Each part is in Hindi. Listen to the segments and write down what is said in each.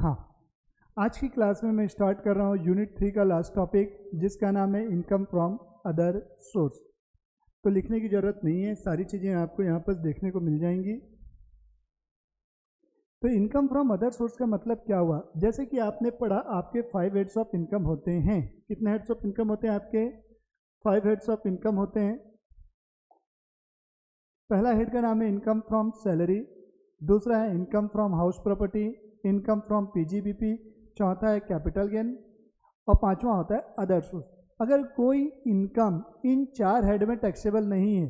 हाँ, आज की क्लास में मैं स्टार्ट कर रहा हूँ यूनिट 3 का लास्ट टॉपिक, जिसका नाम है इनकम फ्रॉम अदर सोर्स। तो लिखने की ज़रूरत नहीं है, सारी चीज़ें आपको यहाँ पर देखने को मिल जाएंगी। तो इनकम फ्रॉम अदर सोर्स का मतलब क्या हुआ? जैसे कि आपने पढ़ा, आपके 5 हेड्स ऑफ इनकम होते हैं। कितने हेड्स ऑफ इनकम होते हैं आपके? 5 हेड्स ऑफ इनकम होते हैं। पहला हेड का नाम है इनकम फ्रॉम सैलरी, दूसरा है income from house property, income from PGBP, चौथा है कैपिटल गेन और पांचवा होता है अदर सोर्स। अगर कोई इनकम इन 4 हेड में टैक्सेबल नहीं है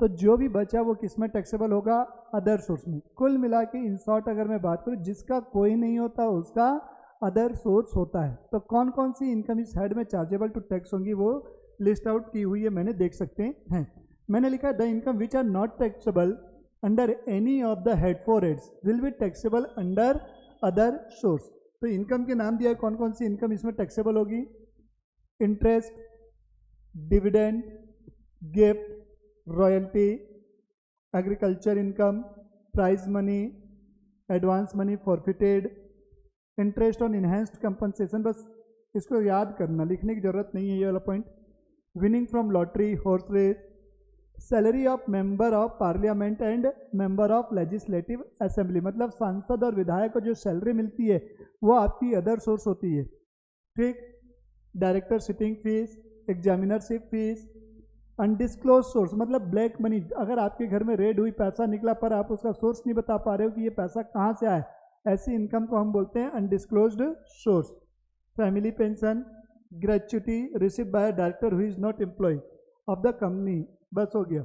तो जो भी बचा वो किस में टैक्सेबल होगा? अदर सोर्स में। कुल मिला के इन शॉर्ट अगर मैं बात करूँ, जिसका कोई नहीं होता उसका अदर सोर्स होता है। तो कौन कौन सी इनकम इस हेड में चार्जेबल टू टैक्स होंगी वो लिस्ट आउट की हुई है, मैंने देख सकते हैं। मैंने लिखा है the income which are not taxable under any of the head 4 heads will be taxable under other source. तो इनकम के नाम दिया है, कौन कौन सी इनकम इसमें टैक्सेबल होगी? Interest, dividend, gift, royalty, agriculture income, prize money, advance money forfeited, interest on enhanced compensation. बस इसको याद करना, लिखने की जरूरत नहीं है ये वाला point. Winning from lottery, horse race, salary of member of parliament and member of legislative assembly. मतलब सांसद और विधायक को जो सैलरी मिलती है वो आपकी अदर सोर्स होती है। ठीक। Director sitting fees, examinership fees, undisclosed source मतलब ब्लैक मनी। अगर आपके घर में रेड हुई, पैसा निकला पर आप उसका सोर्स नहीं बता पा रहे हो कि ये पैसा कहाँ से आया, ऐसी इनकम को हम बोलते हैं undisclosed source. Family pension, gratuity receive by director who is not employ of the company. बस हो गया।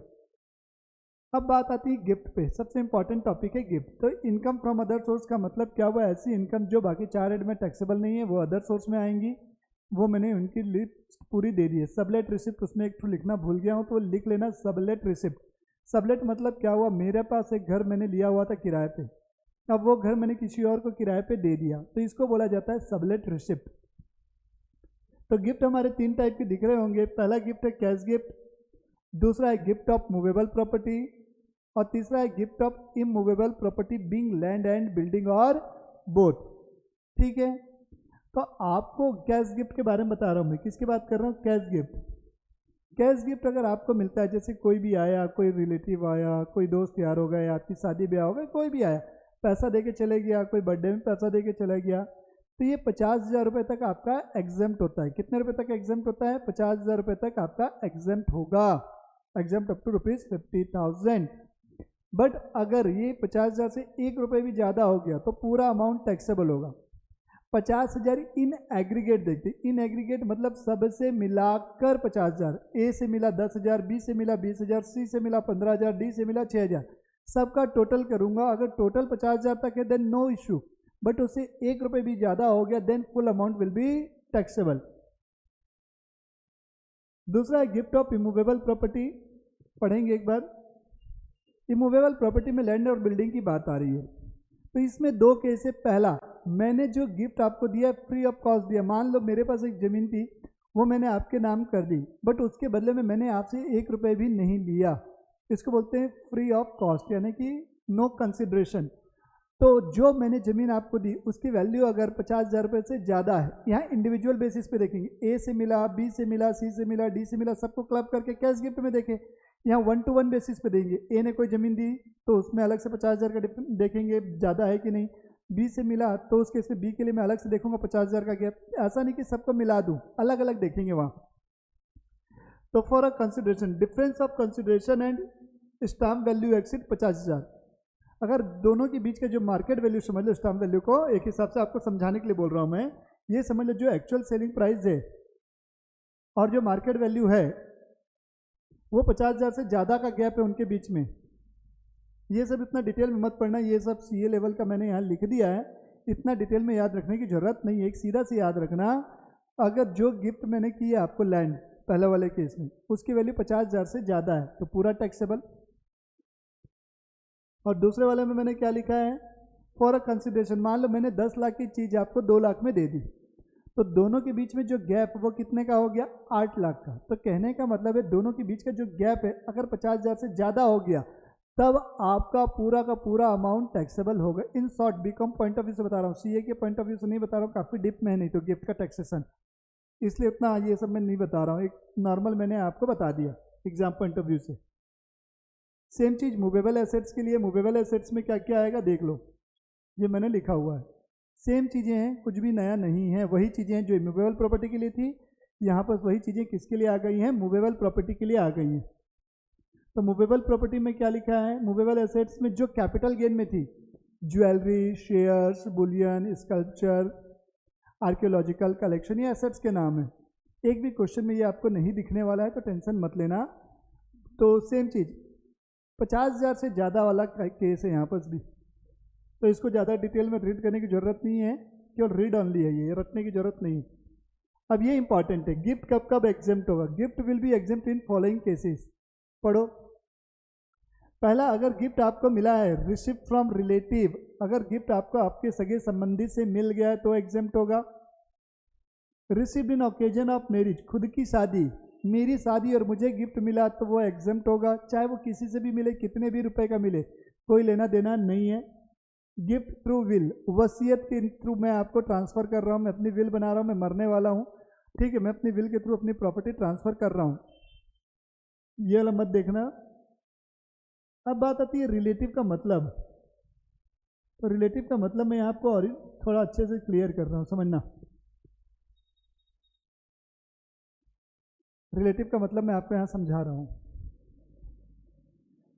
अब बात आती है गिफ्ट पे, सबसे इंपॉर्टेंट टॉपिक है गिफ्ट। तो इनकम फ्रॉम अदर सोर्स का मतलब क्या हुआ? ऐसी इनकम जो बाकी 4 हेड में टैक्सेबल नहीं है वो अदर सोर्स में आएंगी। वो मैंने उनकी लिस्ट पूरी दे दी है। सबलेट रिसिप्ट, उसमें एक लिखना भूल गया हूँ तो लिख लेना, सबलेट रिसिप्ट। सबलेट मतलब क्या हुआ? मेरे पास एक घर मैंने लिया हुआ था किराए पे, अब वो घर मैंने किसी और को किराए पे दे दिया, तो इसको बोला जाता है सबलेट रिसिप्ट। तो गिफ्ट हमारे 3 टाइप के दिख रहे होंगे। पहला गिफ्ट है कैश गिफ्ट, दूसरा है गिफ्ट ऑफ मूवेबल प्रॉपर्टी और तीसरा है gift of immovable property being land and building और बोथ। ठीक है। तो आपको कैश गिफ्ट के बारे में बता रहा हूँ मैं। किसकी बात कर रहा हूँ? Cash gift. कैश गिफ्ट अगर आपको मिलता है, जैसे कोई भी आया, कोई रिलेटिव आया, कोई दोस्त यार हो गए, आपकी शादी ब्याह हो गए, कोई भी आया पैसा दे के चले गया, कोई बर्थडे में पैसा दे के चला गया, तो ये 50,000 रुपये तक आपका एग्जेम्प्ट होता है। कितने रुपए तक एग्जेम्प्ट होता है? 50,000 रुपये तक आपका एग्जेम्प्ट होगा, एग्जेम्प्ट अप टू ₹50,000। बट अगर ये 50,000 से 1 रुपये भी ज़्यादा हो गया तो पूरा अमाउंट टैक्सेबल होगा। 50,000 इन एग्रीगेट देखते, इन एग्रीगेट मतलब सबसे मिलाकर 50,000। ए से मिला 10,000, बी से मिला 20,000, सी से मिला 15,000, डी से मिला 6,000, सबका टोटल करूंगा। अगर टोटल 50,000 तक है देन नो इशू, बट उससे 1 रुपये भी ज़्यादा हो गया then full amount will be taxable. दूसरा है गिफ्ट ऑफ इमूवेबल प्रॉपर्टी, पढ़ेंगे एक बार। इमूवेबल प्रॉपर्टी में लैंड और बिल्डिंग की बात आ रही है। तो इसमें 2 केस है। पहला, मैंने जो गिफ्ट आपको दिया फ्री ऑफ कॉस्ट दिया। मान लो मेरे पास एक ज़मीन थी, वो मैंने आपके नाम कर दी, बट उसके बदले में मैंने आपसे 1 रुपये भी नहीं लिया। इसको बोलते हैं फ्री ऑफ कॉस्ट, यानी कि नो कंसिडरेशन। तो जो मैंने ज़मीन आपको दी उसकी वैल्यू अगर 50,000 रुपये से ज़्यादा है, यहाँ इंडिविजुअल बेसिस पे देखेंगे, ए से मिला, बी से मिला, सी से मिला, डी से मिला, सबको क्लब करके कैश गिफ्ट में देखें। यहाँ 1 to 1 बेसिस पे देंगे। ए ने कोई ज़मीन दी तो उसमें अलग से 50,000 का देखेंगे ज़्यादा है कि नहीं। बी से मिला तो उस केस में बी के लिए मैं अलग से देखूंगा 50,000 का गैप। ऐसा नहीं कि सबको मिला दूं, अलग अलग देखेंगे वहाँ। तो for a consideration, difference of consideration and stamp value exceed 50,000। अगर दोनों के बीच का जो मार्केट वैल्यू, समझ लो स्टाम्प वैल्यू को एक हिसाब से आपको समझाने के लिए बोल रहा हूँ मैं, ये समझ लो जो एक्चुअल सेलिंग प्राइस है और जो मार्केट वैल्यू है वो 50,000 से ज़्यादा का गैप है उनके बीच में। ये सब इतना डिटेल में मत पढ़ना, ये सब सीए लेवल का मैंने यहाँ लिख दिया है, इतना डिटेल में याद रखने की ज़रूरत नहीं है। एक सीधा से याद रखना, अगर जो गिफ्ट मैंने की है आपको लैंड पहले वाले केस में, उसकी वैल्यू 50,000 से ज़्यादा है तो पूरा टैक्सेबल। और दूसरे वाले में मैंने क्या लिखा है? फॉर अ कंसिडरेशन, मान लो मैंने 10 लाख की चीज़ आपको 2 लाख में दे दी, तो दोनों के बीच में जो गैप वो कितने का हो गया? 8 लाख का। तो कहने का मतलब है दोनों के बीच का जो गैप है अगर 50,000 से ज़्यादा हो गया तब आपका पूरा का पूरा अमाउंट टैक्सेबल होगा। In short BCom point of view से बता रहा हूँ, सीए के पॉइंट ऑफ व्यू से नहीं बता रहा हूँ, काफ़ी डिप में है नहीं तो गिफ्ट का टैक्सेशन, इसलिए उतना ये सब मैं नहीं बता रहा हूँ, एक नॉर्मल मैंने आपको बता दिया एग्जाम पॉइंट ऑफ व्यू से। सेम चीज़ मूवेबल एसेट्स के लिए, मूवेबल एसेट्स में क्या क्या आएगा देख लो, ये मैंने लिखा हुआ है, सेम चीज़ें हैं, कुछ भी नया नहीं है, वही चीज़ें हैं जो मूवेबल प्रॉपर्टी के लिए थी, यहाँ पर वही चीज़ें किसके लिए आ गई हैं, मूवेबल प्रॉपर्टी के लिए आ गई हैं। तो मूवेबल प्रॉपर्टी में क्या लिखा है, मूवेबल एसेट्स में जो कैपिटल गेन में थी, jewellery, shares, Boolean, sculpture, archaeological collection, ये एसेट्स के नाम है। एक भी क्वेश्चन में ये आपको नहीं दिखने वाला है तो टेंशन मत लेना। तो सेम चीज़ 50,000 से ज़्यादा वाला केस है यहाँ पर भी, तो इसको ज़्यादा डिटेल में रीड करने की ज़रूरत नहीं है, केवल रीड ऑनली है, ये रटने की ज़रूरत नहीं है। अब ये इंपॉर्टेंट है, गिफ्ट कब कब एग्जेम्प्ट होगा, gift will be exempt in following cases. पढ़ो पहला, अगर गिफ्ट आपको मिला है रिसीव फ्रॉम रिलेटिव, अगर गिफ्ट आपको आपके सगे संबंधी से मिल गया है तो एग्जेम्प्ट होगा। Received in occasion of marriage, खुद की शादी, मेरी शादी और मुझे गिफ्ट मिला तो वो एग्जेम्प्ट होगा, चाहे वो किसी से भी मिले, कितने भी रुपए का मिले, कोई लेना देना नहीं है। गिफ्ट थ्रू विल, वसीयत के थ्रू मैं आपको ट्रांसफ़र कर रहा हूँ, मैं अपनी विल बना रहा हूँ, मैं मरने वाला हूँ, ठीक है, मैं अपनी विल के थ्रू अपनी प्रॉपर्टी ट्रांसफ़र कर रहा हूँ, ये वाला मत देखना। अब बात आती है रिलेटिव का मतलब, तो रिलेटिव का मतलब मैं आपको और थोड़ा अच्छे से क्लियर कर रहा हूँ, समझना। रिलेटिव का मतलब मैं आपको यहाँ समझा रहा हूँ।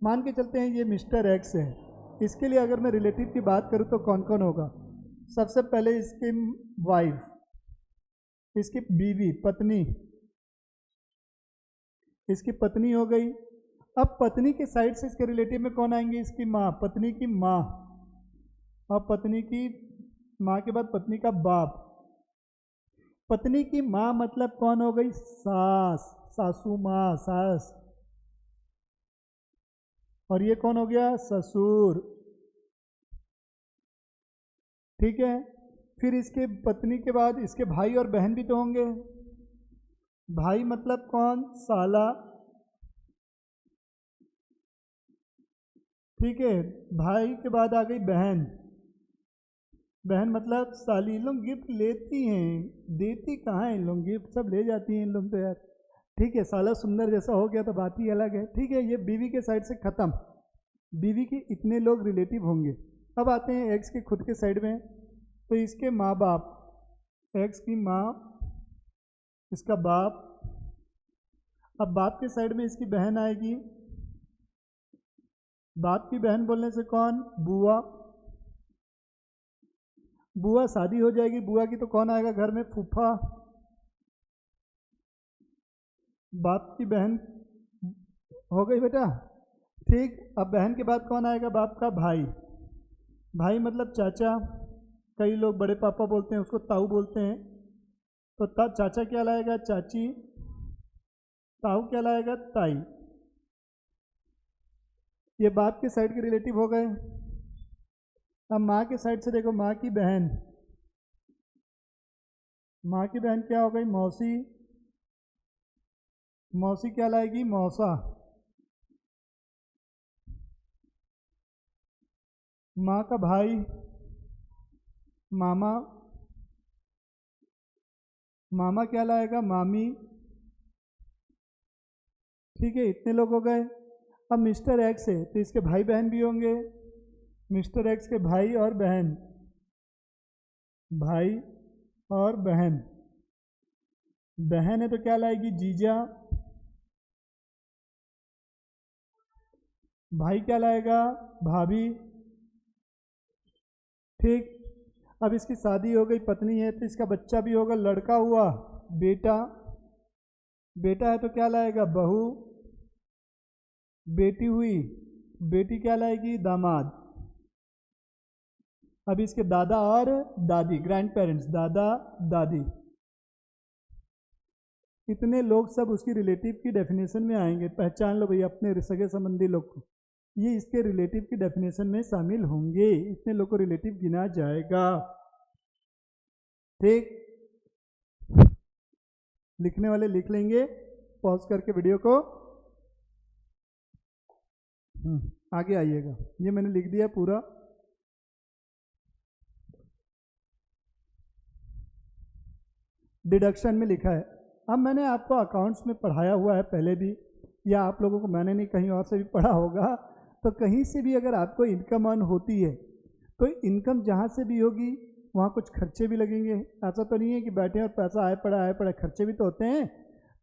मान के चलते हैं ये मिस्टर एक्स है, इसके लिए अगर मैं रिलेटिव की बात करूँ तो कौन कौन होगा, सबसे पहले इसकी वाइफ, इसकी बीवी, पत्नी, इसकी पत्नी हो गई। अब पत्नी के साइड से इसके रिलेटिव में कौन आएंगे, इसकी माँ, पत्नी की माँ, और पत्नी की माँ के बाद पत्नी का बाप। पत्नी की माँ मतलब कौन हो गई, सास, सासू माँ, सास, और ये कौन हो गया, ससुर, ठीक है। फिर इसके पत्नी के बाद इसके भाई और बहन भी तो होंगे, भाई मतलब कौन, साला, ठीक है। भाई के बाद आ गई बहन, बहन मतलब साली। इन लोग गिफ्ट लेती हैं, देती कहाँ है इन लोग, गिफ्ट सब ले जाती हैं इन लोग तो यार, ठीक है। साला सुंदर जैसा हो गया तो बात ही अलग है, ठीक है। ये बीवी के साइड से ख़त्म, बीवी के इतने लोग रिलेटिव होंगे। अब आते हैं एक्स के खुद के साइड में, तो इसके माँ बाप, एक्स की माँ, इसका बाप। अब बाप के साइड में इसकी बहन आएगी, बाप की बहन बोलने से कौन, बुआ, बुआ शादी हो जाएगी बुआ की तो कौन आएगा घर में, फूफा। बाप की बहन हो गई बेटा, ठीक। अब बहन के बाद कौन आएगा, बाप का भाई, भाई मतलब चाचा, कई लोग बड़े पापा बोलते हैं, उसको ताऊ बोलते हैं, तो चाचा क्या लाएगा, चाची, ताऊ क्या लाएगा, ताई। ये बाप के साइड के रिलेटिव हो गए। अब माँ के साइड से देखो, माँ की बहन, माँ की बहन क्या हो गई, मौसी, मौसी क्या लाएगी, मौसा। माँ का भाई, मामा, मामा क्या लाएगा, मामी, ठीक है। इतने लोग हो गए। अब मिस्टर एक्स है तो इसके भाई बहन भी होंगे, मिस्टर एक्स के भाई और बहन, भाई और बहन, बहन है तो क्या लाएगी, जीजा, भाई क्या लाएगा, भाभी, ठीक। अब इसकी शादी हो गई, पत्नी है तो इसका बच्चा भी होगा, लड़का हुआ, बेटा, बेटा है तो क्या लाएगा, बहू, बेटी हुई, बेटी क्या लाएगी, दामाद। अब इसके दादा और दादी, ग्रैंड पेरेंट्स, दादा दादी, इतने लोग सब उसकी रिलेटिव की डेफिनेशन में आएंगे। पहचान लो भैया अपने सगे संबंधी लोग को, ये इसके रिलेटिव की डेफिनेशन में शामिल होंगे, इतने लोग को रिलेटिव गिना जाएगा, ठीक। लिखने वाले लिख लेंगे, पॉज करके वीडियो को। आगे आइएगा, ये मैंने लिख दिया पूरा। डिडक्शन में लिखा है। अब मैंने आपको अकाउंट्स में पढ़ाया हुआ है पहले भी, या आप लोगों को मैंने नहीं कहीं और से भी पढ़ा होगा, तो कहीं से भी अगर आपको इनकम अर्न होती है तो इनकम जहाँ से भी होगी वहाँ कुछ खर्चे भी लगेंगे। ऐसा तो नहीं है कि बैठे और पैसा आए पड़ा खर्चे भी तो होते हैं।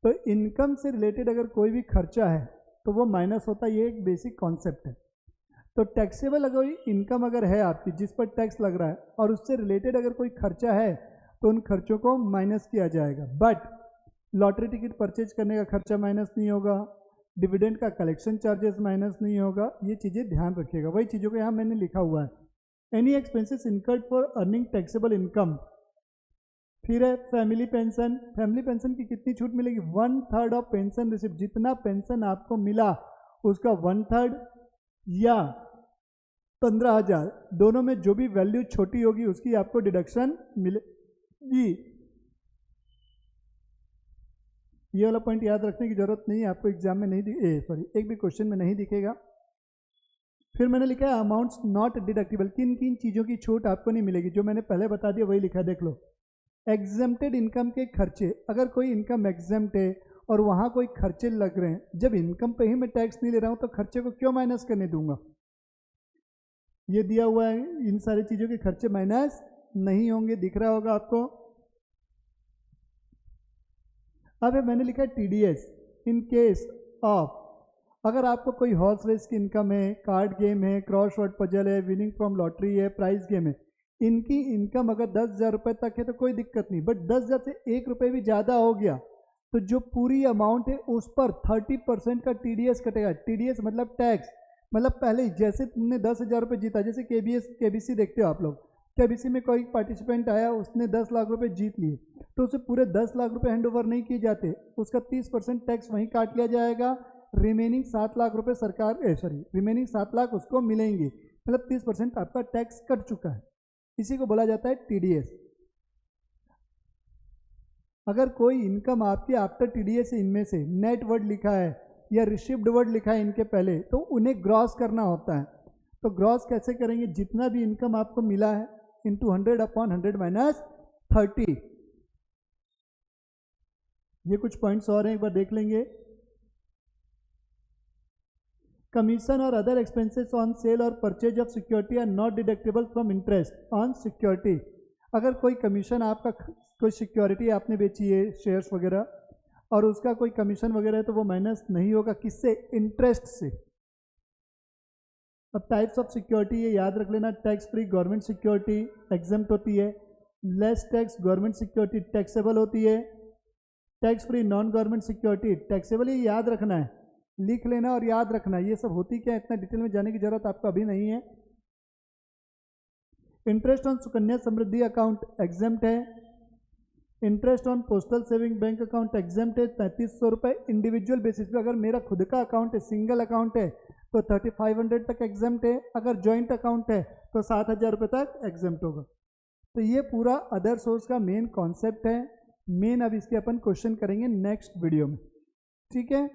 तो इनकम से रिलेटेड अगर कोई भी खर्चा है तो वो माइनस होता है, ये एक बेसिक कॉन्सेप्ट है। तो टैक्सेबल अगर इनकम अगर है आपकी जिस पर टैक्स लग रहा है और उससे रिलेटेड अगर कोई खर्चा है तो उन खर्चों को माइनस किया जाएगा। बट लॉटरी टिकट परचेज करने का खर्चा माइनस नहीं होगा, डिविडेंड का कलेक्शन चार्जेस माइनस नहीं होगा, ये चीज़ें ध्यान रखिएगा। वही चीज़ों को यहाँ मैंने लिखा हुआ है। Any expenses incurred for earning taxable income. फिर है फैमिली पेंशन। फैमिली पेंशन की कितनी छूट मिलेगी? 1/3 ऑफ पेंशन रिसिप्ट। जितना पेंशन आपको मिला उसका 1/3 या 15,000, दोनों में जो भी वैल्यू छोटी होगी उसकी आपको डिडक्शन मिलेगी। ये वाला पॉइंट याद रखने की जरूरत नहीं है, आपको एग्जाम में नहीं एक भी क्वेश्चन में नहीं दिखेगा। फिर मैंने लिखा है अमाउंट्स नॉट डिडक्टिबल। किन किन चीज़ों की छूट आपको नहीं मिलेगी, जो मैंने पहले बता दिया वही लिखा है, देख लो। एग्जेम्प्टेड इनकम के खर्चे। अगर कोई इनकम एग्जेम्प्ट है और वहाँ कोई खर्चे लग रहे हैं, जब इनकम पे ही मैं टैक्स नहीं ले रहा हूँ तो खर्चे को क्यों माइनस करने दूंगा? ये दिया हुआ है, इन सारी चीज़ों के खर्चे माइनस नहीं होंगे, दिख रहा होगा आपको। अब मैंने लिखा है टीडीएस इन केस ऑफ, अगर आपको कोई हॉर्स रेस की इनकम है, कार्ड गेम है, क्रॉस वर्ड पजल है, विनिंग फ्रॉम लॉटरी है, प्राइज गेम है, इनकी इनकम अगर 10,000 रुपये तक है तो कोई दिक्कत नहीं। बट 10,000 से 1 रुपये भी ज़्यादा हो गया तो जो पूरी अमाउंट है उस पर 30% का टीडीएस कटेगा। टीडीएस मतलब टैक्स। मतलब पहले जैसे तुमने 10,000 रुपये जीता, जैसे केबीसी देखते हो आप लोग, केबीसी में कोई पार्टिसिपेंट आया, उसने 10 लाख रुपए जीत लिए, तो उसे पूरे 10 लाख रुपए हैंड ओवर नहीं किए जाते, उसका 30% टैक्स वहीं काट लिया जाएगा। रिमेनिंग 7 लाख रुपए रिमेनिंग 7 लाख उसको मिलेंगे। मतलब 30% आपका टैक्स कट चुका है। इसी को बोला जाता है टीडीएस। अगर कोई इनकम आपकी आफ्टर टीडीएस इनमें से नेट वर्ड लिखा है या रिसिव्ड वर्ड लिखा है इनके पहले, तो उन्हें ग्रॉस करना होता है। तो ग्रॉस कैसे करेंगे? जितना भी इनकम आपको मिला है इंटू 100/100 माइनस 30। ये कुछ पॉइंट्स और हैं, एक बार देख लेंगे। कमीशन और अदर एक्सपेंसेस ऑन सेल और purchase of security are not deductible from interest on security. अगर कोई कमीशन आपका, कोई सिक्योरिटी आपने बेची है, शेयर्स वगैरह, और उसका कोई कमीशन वगैरह है तो वो माइनस नहीं होगा। किससे? इंटरेस्ट से। अब टाइप्स ऑफ सिक्योरिटी ये याद रख लेना। Tax free government security exempt होती है, less tax government security taxable होती है, tax free non government security taxable. ये याद रखना है, लिख लेना और याद रखना। ये सब होती क्या, इतना डिटेल में जाने की जरूरत आपको अभी नहीं है। Interest on Sukanya Samriddhi account exempt है। Interest on postal saving bank account exempt है 3,500 रुपये इंडिविजुअल बेसिस पे। अगर मेरा खुद का अकाउंट है, सिंगल अकाउंट है, तो 3,500 तक एग्जेम्प्ट है। अगर जॉइंट अकाउंट है तो 7,000 रुपये तक एग्जेम्प्ट होगा। तो ये पूरा अदर सोर्स का मेन कॉन्सेप्ट है। मेन अब इसके अपन क्वेश्चन करेंगे नेक्स्ट वीडियो में, ठीक है।